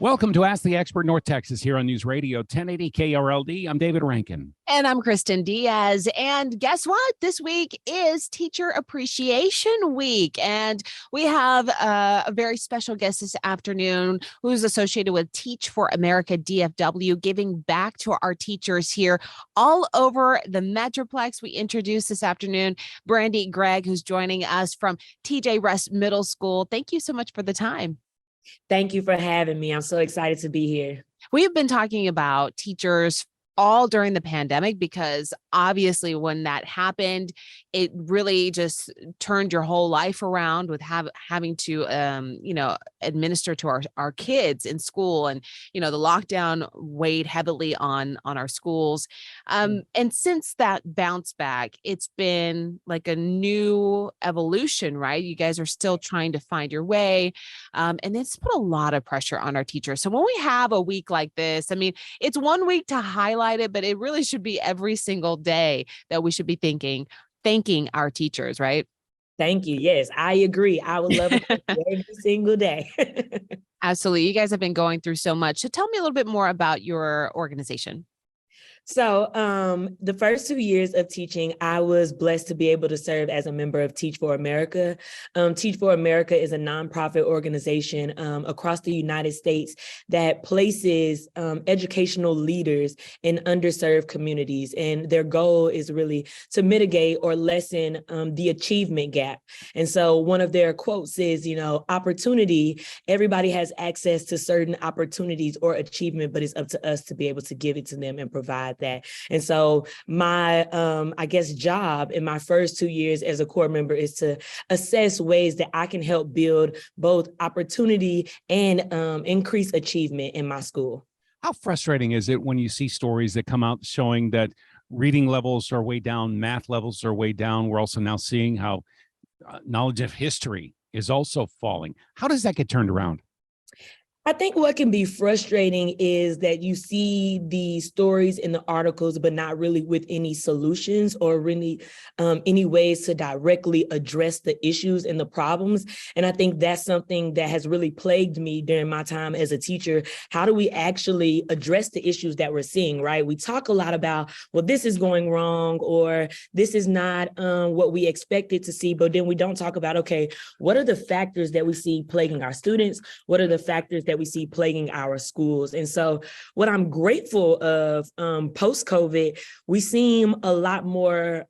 Welcome to Ask the Expert North Texas here on News Radio 1080 KRLD. I'm David Rankin. And I'm Kristen Diaz. And guess what? This week is Teacher Appreciation Week. And we have a very special guest this afternoon who's associated with Teach For America DFW, giving back to our teachers here all over the Metroplex. We introduced this afternoon Brandi Gregg, who's joining us from TJ Musk Middle School. Thank you so much for the time. Thank you for having me. I'm so excited to be here. We've been talking about teachers all during the pandemic because obviously when that happened, it really just turned your whole life around with having to, administer to our kids in school. And, the lockdown weighed heavily on our schools. And since that bounce back, it's been like a new evolution, right? You guys are still trying to find your way. And it's put a lot of pressure on our teachers. So when we have a week like this, I mean, it's one week to highlight it, but it really should be every single day that we should be thanking our teachers, right? Thank you. Yes, I agree. I would love it every single day. Absolutely. You guys have been going through so much. So tell me a little bit more about your organization. So the first 2 years of teaching, I was blessed to be able to serve as a member of Teach For America. Teach For America is a nonprofit organization across the United States that places educational leaders in underserved communities. And their goal is really to mitigate or lessen the achievement gap. And so one of their quotes is, opportunity, everybody has access to certain opportunities or achievement, but it's up to us to be able to give it to them and provide that. And so my, job in my first 2 years as a core member is to assess ways that I can help build both opportunity and increase achievement in my school. How frustrating is it when you see stories that come out showing that reading levels are way down, math levels are way down? We're also now seeing how knowledge of history is also falling. How does that get turned around? I think what can be frustrating is that you see the stories in the articles, but not really with any solutions or really any ways to directly address the issues and the problems. And I think that's something that has really plagued me during my time as a teacher. How do we actually address the issues that we're seeing, right? We talk a lot about, well, this is going wrong, or this is not what we expected to see, but then we don't talk about, okay, what are the factors that we see plaguing our students? What are the factors that we see plaguing our schools? And so what I'm grateful of post-COVID, we seem a lot more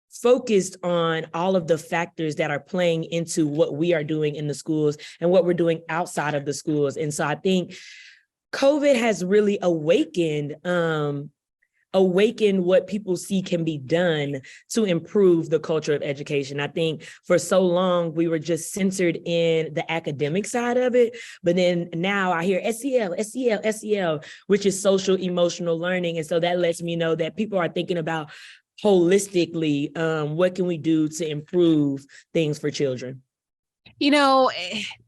focused on all of the factors that are playing into what we are doing in the schools and what we're doing outside of the schools. And so I think COVID has really awakened what people see can be done to improve the culture of education. I think for so long, we were just centered in the academic side of it. But then now I hear SEL, which is social emotional learning. And so that lets me know that people are thinking about holistically, what can we do to improve things for children?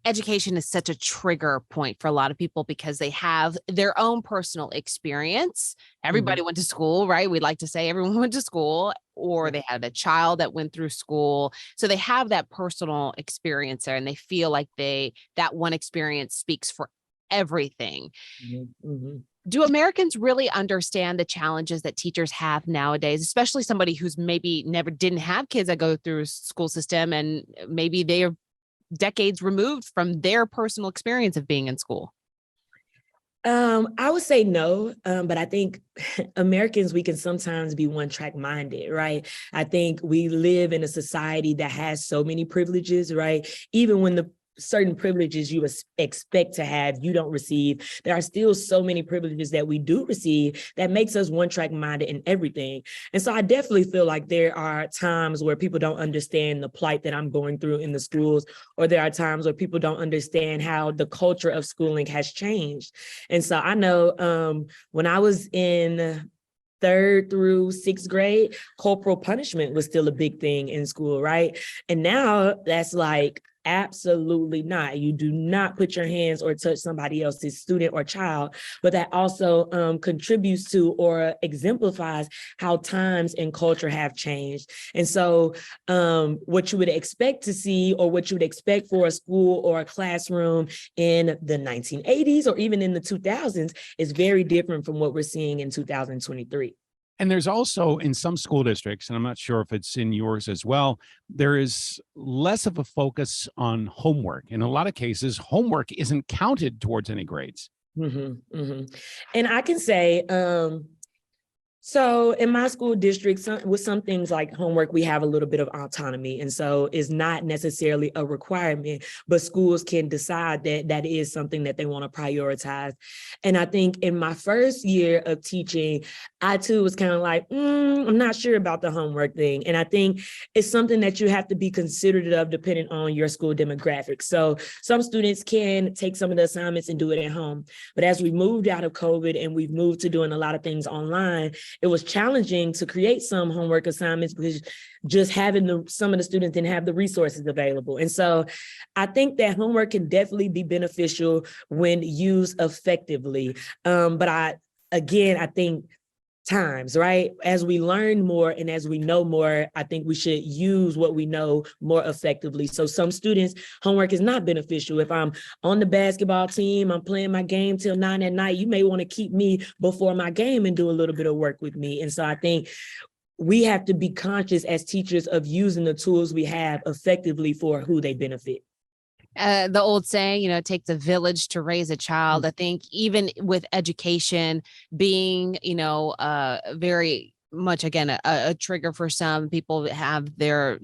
Education is such a trigger point for a lot of people because they have their own personal experience. Everybody went to school, right? We'd like to say everyone went to school, or they had a child that went through school. So they have that personal experience there, and they feel like that one experience speaks for everything. Do Americans really understand the challenges that teachers have nowadays, especially somebody who's maybe didn't have kids that go through a school system, and maybe they are decades removed from their personal experience of being in school? I would say no, but I think Americans, we can sometimes be one-track minded, right? I think we live in a society that has so many privileges, right? Even when the certain privileges you expect to have, you don't receive. There are still so many privileges that we do receive that makes us one-track minded in everything. And so I definitely feel like there are times where people don't understand the plight that I'm going through in the schools, or there are times where people don't understand how the culture of schooling has changed. And so I know when I was in 3rd through 6th grade, corporal punishment was still a big thing in school, right? And now that's like Absolutely not. You do not put your hands or touch somebody else's student or child, but that also contributes to or exemplifies how times and culture have changed. And so what you would expect to see, or what you would expect for a school or a classroom in the 1980s or even in the 2000s is very different from what we're seeing in 2023. And there's also in some school districts, and I'm not sure if it's in yours as well, there is less of a focus on homework. In a lot of cases, homework isn't counted towards any grades. And I can say, so in my school district, with some things like homework, we have a little bit of autonomy. And so it's not necessarily a requirement, but schools can decide that that is something that they want to prioritize. And I think in my first year of teaching, I too was kind of like, I'm not sure about the homework thing. And I think it's something that you have to be considerate of depending on your school demographics. So some students can take some of the assignments and do it at home. But as we moved out of COVID and we've moved to doing a lot of things online, it was challenging to create some homework assignments because just having some of the students didn't have the resources available. And so I think that homework can definitely be beneficial when used effectively. But I think times, right? As we learn more and as we know more, I think we should use what we know more effectively. So some students, homework is not beneficial. If I'm on the basketball team, I'm playing my game till 9 at night, you may want to keep me before my game and do a little bit of work with me. And so I think we have to be conscious as teachers of using the tools we have effectively for who they benefit. The old saying, it takes a village to raise a child. I think even with education being, very much, again, a trigger for some people that have their,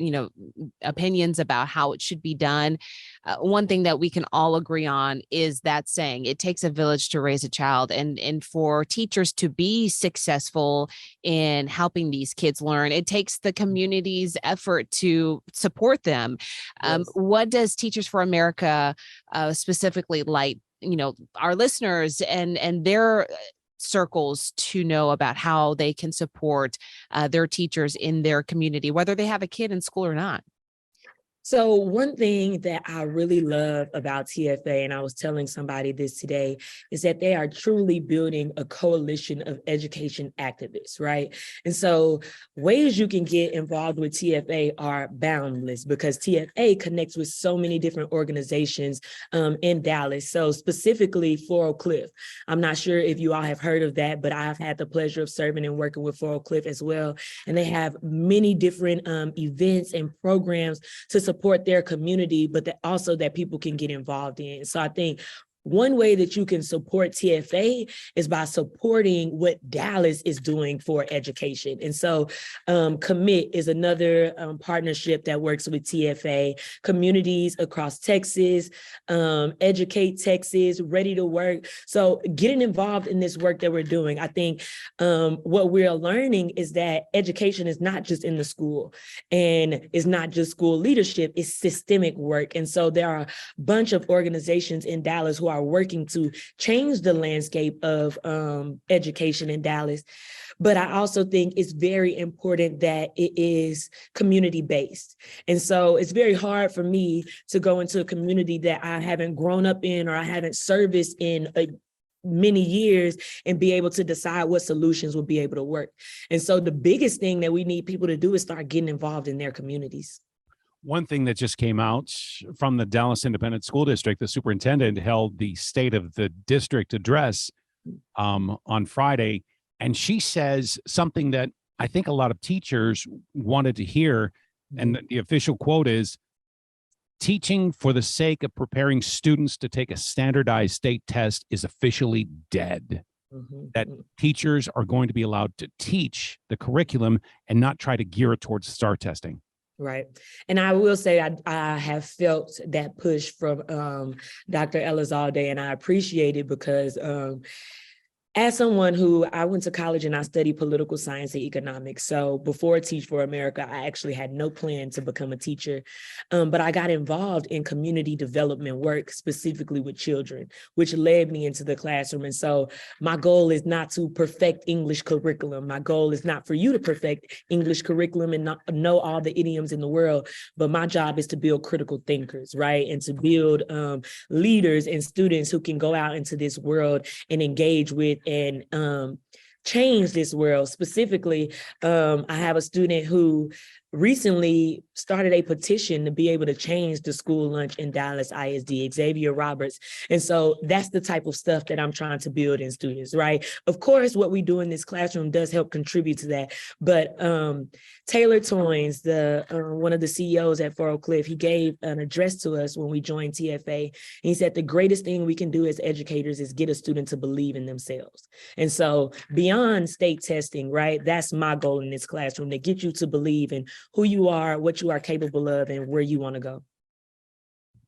opinions about how it should be done. One thing that we can all agree on is that saying, it takes a village to raise a child, and for teachers to be successful in helping these kids learn, it takes the community's effort to support them. Yes. What does Teachers for America specifically like, our listeners and their circles to know about how they can support their teachers in their community, whether they have a kid in school or not? So one thing that I really love about TFA, and I was telling somebody this today, is that they are truly building a coalition of education activists, right? And so ways you can get involved with TFA are boundless because TFA connects with so many different organizations in Dallas. So specifically Floral Cliff. I'm not sure if you all have heard of that, but I've had the pleasure of serving and working with Floral Cliff as well. And they have many different events and programs to support their community, but that also that people can get involved in. So I think one way that you can support TFA is by supporting what Dallas is doing for education. And so Commit is another partnership that works with TFA, communities across Texas, Educate Texas, Ready to Work. So getting involved in this work that we're doing, I think what we're learning is that education is not just in the school and it's not just school leadership, it's systemic work. And so there are a bunch of organizations in Dallas who are working to change the landscape of education in Dallas. But I also think it's very important that it is community-based. And so it's very hard for me to go into a community that I haven't grown up in or I haven't serviced in many years and be able to decide what solutions will be able to work. And so the biggest thing that we need people to do is start getting involved in their communities. One thing that just came out from the Dallas Independent School District, the superintendent held the State of the District address on Friday, and she says something that I think a lot of teachers wanted to hear, and the official quote is, "Teaching for the sake of preparing students to take a standardized state test is officially dead." That teachers are going to be allowed to teach the curriculum and not try to gear it towards STAR testing. Right. And I will say I have felt that push from Dr. Elizalde, and I appreciate it because As someone who I went to college and I studied political science and economics. So before Teach For America, I actually had no plan to become a teacher. But I got involved in community development work, specifically with children, which led me into the classroom. And so my goal is not to perfect English curriculum. My goal is not for you to perfect English curriculum and not know all the idioms in the world. But my job is to build critical thinkers, right? And to build leaders and students who can go out into this world and engage with and change this world. Specifically, I have a student who recently started a petition to be able to change the school lunch in Dallas ISD, Xavier Roberts. And so that's the type of stuff that I'm trying to build in students, right? Of course, what we do in this classroom does help contribute to that. But Taylor Toynes, one of the CEOs at Fort Oak Cliff, he gave an address to us when we joined TFA. And he said, the greatest thing we can do as educators is get a student to believe in themselves. And so beyond state testing, right, that's my goal in this classroom, to get you to believe in who you are, what you are capable of, and where you want to go.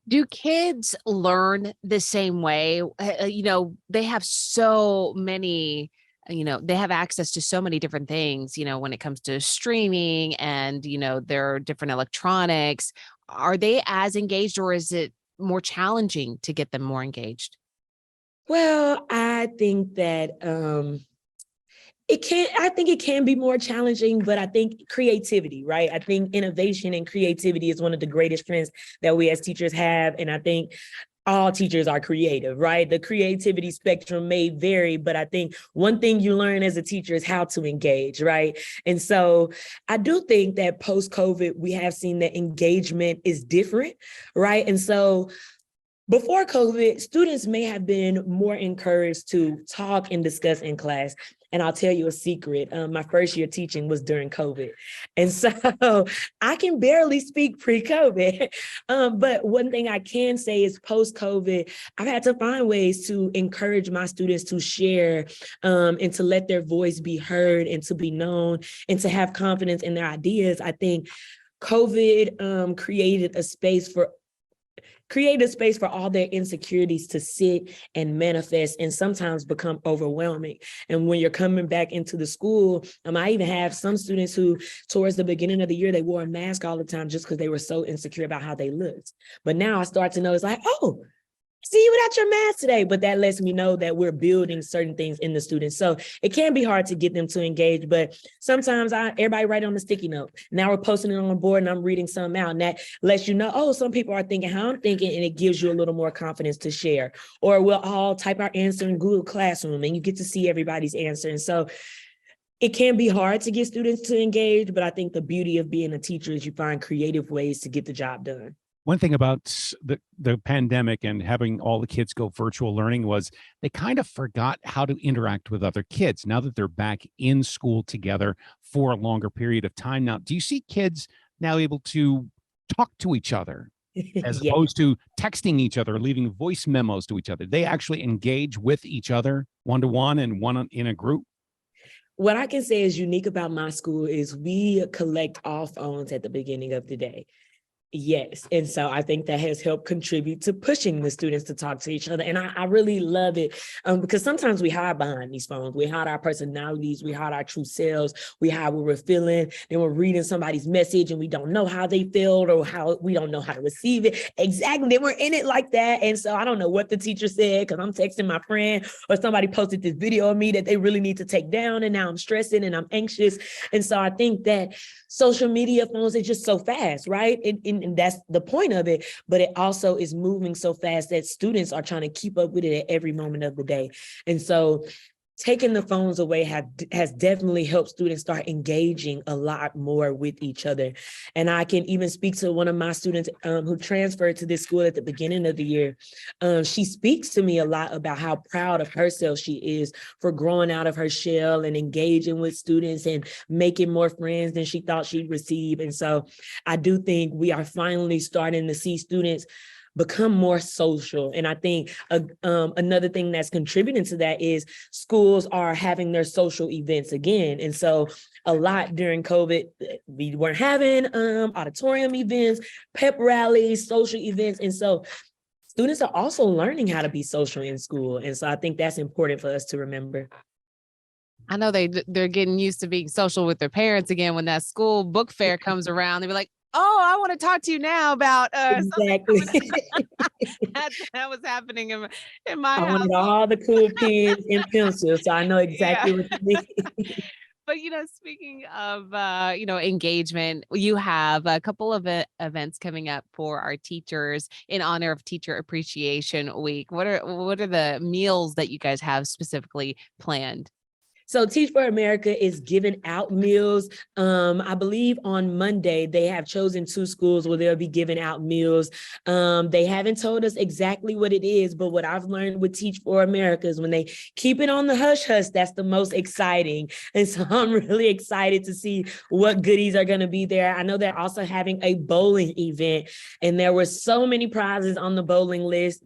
Do kids learn the same way? They have so many, they have access to so many different things, when it comes to streaming and, their different electronics. Are they as engaged, or is it more challenging to get them more engaged? Well, I think that it can be more challenging, but I think creativity, right? I think innovation and creativity is one of the greatest strengths that we as teachers have. And I think all teachers are creative, right? The creativity spectrum may vary, but I think one thing you learn as a teacher is how to engage, right? And so I do think that post-COVID, we have seen that engagement is different, right? And so before COVID, students may have been more encouraged to talk and discuss in class. And I'll tell you a secret. My first year teaching was during COVID. And so I can barely speak pre-COVID. But one thing I can say is post-COVID, I've had to find ways to encourage my students to share and to let their voice be heard and to be known and to have confidence in their ideas. I think COVID created a space for all their insecurities to sit and manifest and sometimes become overwhelming. And when you're coming back into the school, I even have some students who towards the beginning of the year, they wore a mask all the time just because they were so insecure about how they looked. But now I start to know it's like, oh, see you without your mask today. But that lets me know that we're building certain things in the students. So it can be hard to get them to engage, but sometimes everybody write on a sticky note. Now we're posting it on the board and I'm reading something out, and that lets you know, oh, some people are thinking how I'm thinking, and it gives you a little more confidence to share. Or we'll all type our answer in Google Classroom and you get to see everybody's answer. And so it can be hard to get students to engage, but I think the beauty of being a teacher is you find creative ways to get the job done. One thing about the pandemic and having all the kids go virtual learning was they kind of forgot how to interact with other kids now that they're back in school together for a longer period of time. Now, do you see kids now able to talk to each other as Yeah. opposed to texting each other, leaving voice memos to each other? They actually engage with each other one-to-one and one in a group? What I can say is unique about my school is we collect all phones at the beginning of the day. Yes. And so I think that has helped contribute to pushing the students to talk to each other. And I really love it because sometimes we hide behind these phones. We hide our personalities. We hide our true selves. We hide what we're feeling. Then we're reading somebody's message and we don't know how they felt or how we don't know how to receive it. Exactly. Then we're in it like that. And so I don't know what the teacher said because I'm texting my friend or somebody posted this video of me that they really need to take down. And now I'm stressing and I'm anxious. And so I think that social media phones are just so fast, right? And that's the point of it, but it also is moving so fast that students are trying to keep up with it at every moment of the day. And so taking the phones away has definitely helped students start engaging a lot more with each other. And I can even speak to one of my students who transferred to this school at the beginning of the year. She speaks to me a lot about how proud of herself she is for growing out of her shell and engaging with students and making more friends than she thought she'd receive. And so I do think we are finally starting to see students become more social. And I think another thing that's contributing to that is schools are having their social events again. And so a lot during COVID, we weren't having auditorium events, pep rallies, social events. And so students are also learning how to be social in school. And so I think that's important for us to remember. I know they're getting used to being social with their parents again. When that school book fair comes around, they'll be like, "Oh, I want to talk to you now about Exactly. that was happening in my I house." wanted all the cool pens and pencils, so I know exactly Yeah. what you mean. But speaking of engagement, you have a couple of events coming up for our teachers in honor of Teacher Appreciation Week. What are the meals that you guys have specifically planned? So Teach For America is giving out meals. I believe on Monday, they have chosen 2 schools where they'll be giving out meals. They haven't told us exactly what it is, but what I've learned with Teach For America is when they keep it on the hush hush, that's the most exciting. And so I'm really excited to see what goodies are going to be there. I know they're also having a bowling event, and there were so many prizes on the bowling list.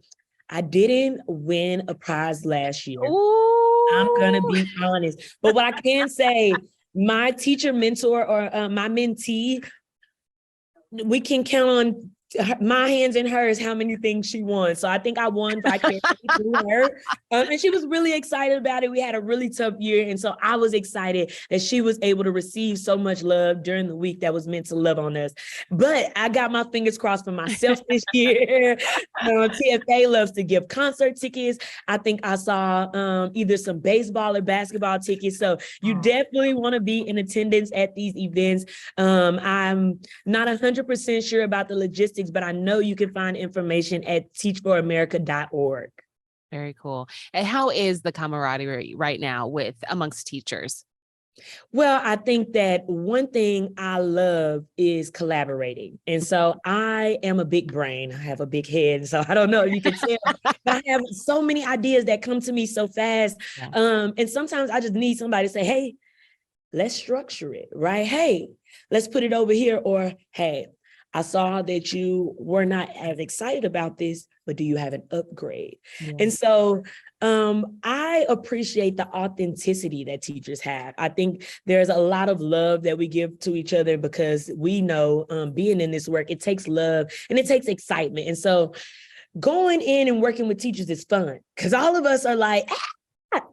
I didn't win a prize last year. Ooh. I'm gonna be honest. But what I can say, my teacher mentor or my mentee, we can count on my hands and hers how many things she won. So I think I won vicariously through her. And she was really excited about it. We had a really tough year. And so I was excited that she was able to receive so much love during the week that was meant to love on us. But I got my fingers crossed for myself this year. TFA loves to give concert tickets. I think I saw either some baseball or basketball tickets. So you definitely want to be in attendance at these events. I'm not 100% sure about the logistics, but I know you can find information at teachforamerica.org. Very cool. And how is the camaraderie right now amongst teachers? Well, I think that one thing I love is collaborating. And so I am a big brain. I have a big head. So I don't know if you can tell, but I have so many ideas that come to me so fast. Yeah. And sometimes I just need somebody to say, hey, let's structure it, right? Hey, let's put it over here. Or, hey, I saw that you were not as excited about this, but do you have an upgrade? Yeah. And so I appreciate the authenticity that teachers have. I think there's a lot of love that we give to each other because we know being in this work, it takes love and it takes excitement. And so going in and working with teachers is fun because all of us are like,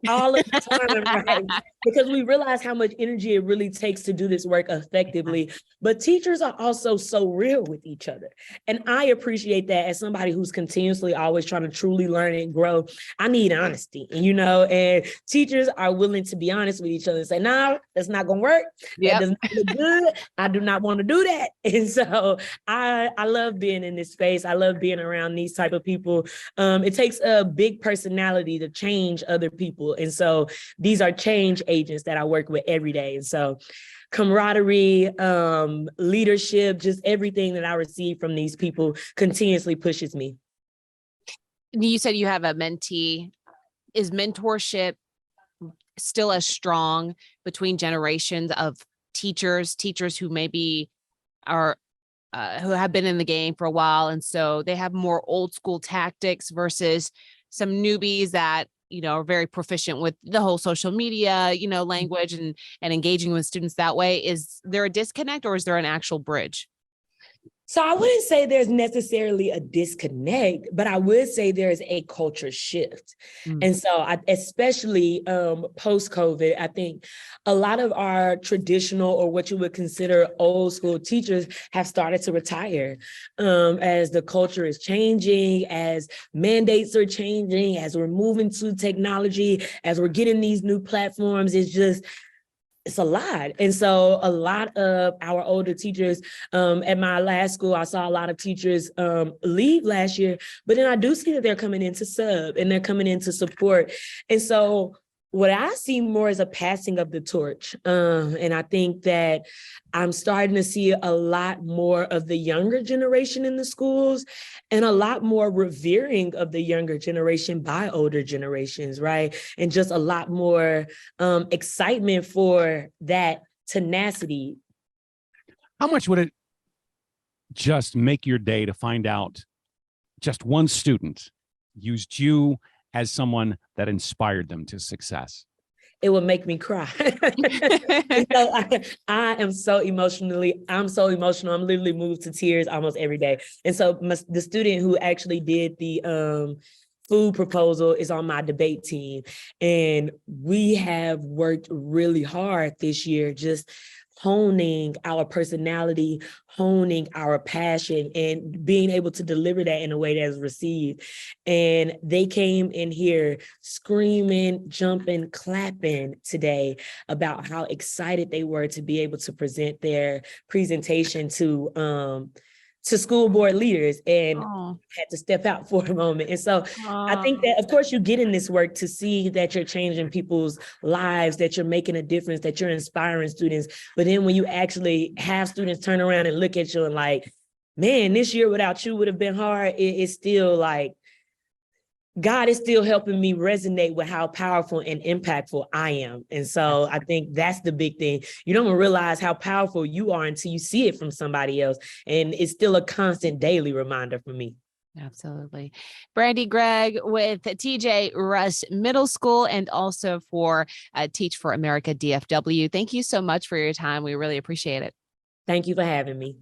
all of the time, right? Because we realize how much energy it really takes to do this work effectively. But teachers are also so real with each other. And I appreciate that as somebody who's continuously always trying to truly learn and grow. I need honesty, and teachers are willing to be honest with each other and say, no, that's not going to work. That does not look good. I do not want to do that. And so I love being in this space. I love being around these type of people. It takes a big personality to change other people. And so these are change agents that I work with every day. And so camaraderie, leadership, just everything that I receive from these people continuously pushes me. You said you have a mentee. Is mentorship still as strong between generations of teachers who maybe are who have been in the game for a while, and so they have more old school tactics versus some newbies that are very proficient with the whole social media, language and engaging with students that way? Is there a disconnect or is there an actual bridge? So I wouldn't say there's necessarily a disconnect, but I would say there's a culture shift. And so especially post-COVID, I think a lot of our traditional or what you would consider old school teachers have started to retire as the culture is changing, as mandates are changing, as we're moving to technology, as we're getting these new platforms. It's a lot. And so a lot of our older teachers at my last school, I saw a lot of teachers leave last year, but then I do see that they're coming in to sub and they're coming in to support. And so what I see more is a passing of the torch. And I think that I'm starting to see a lot more of the younger generation in the schools and a lot more revering of the younger generation by older generations, right? And just a lot more excitement for that tenacity. How much would it just make your day to find out just one student used you as someone that inspired them to success? it would make me cry. So I'm so emotional. I'm literally moved to tears almost every day. And so the student who actually did the food proposal is on my debate team. And we have worked really hard this year, just honing our personality, honing our passion, and being able to deliver that in a way that is received. And they came in here screaming, jumping, clapping today about how excited they were to be able to present their presentation to school board leaders, and had to step out for a moment. And so I think that, of course, you get in this work to see that you're changing people's lives, that you're making a difference, that you're inspiring students. But then when you actually have students turn around and look at you and like, man, this year without you would have been hard, it's still like, God is still helping me resonate with how powerful and impactful I am. And so I think that's the big thing. You don't realize how powerful you are until you see it from somebody else. And it's still a constant daily reminder for me. Absolutely. Brandi Gregg with TJ Musk Middle School, and also for Teach For America DFW. Thank you so much for your time. We really appreciate it. Thank you for having me.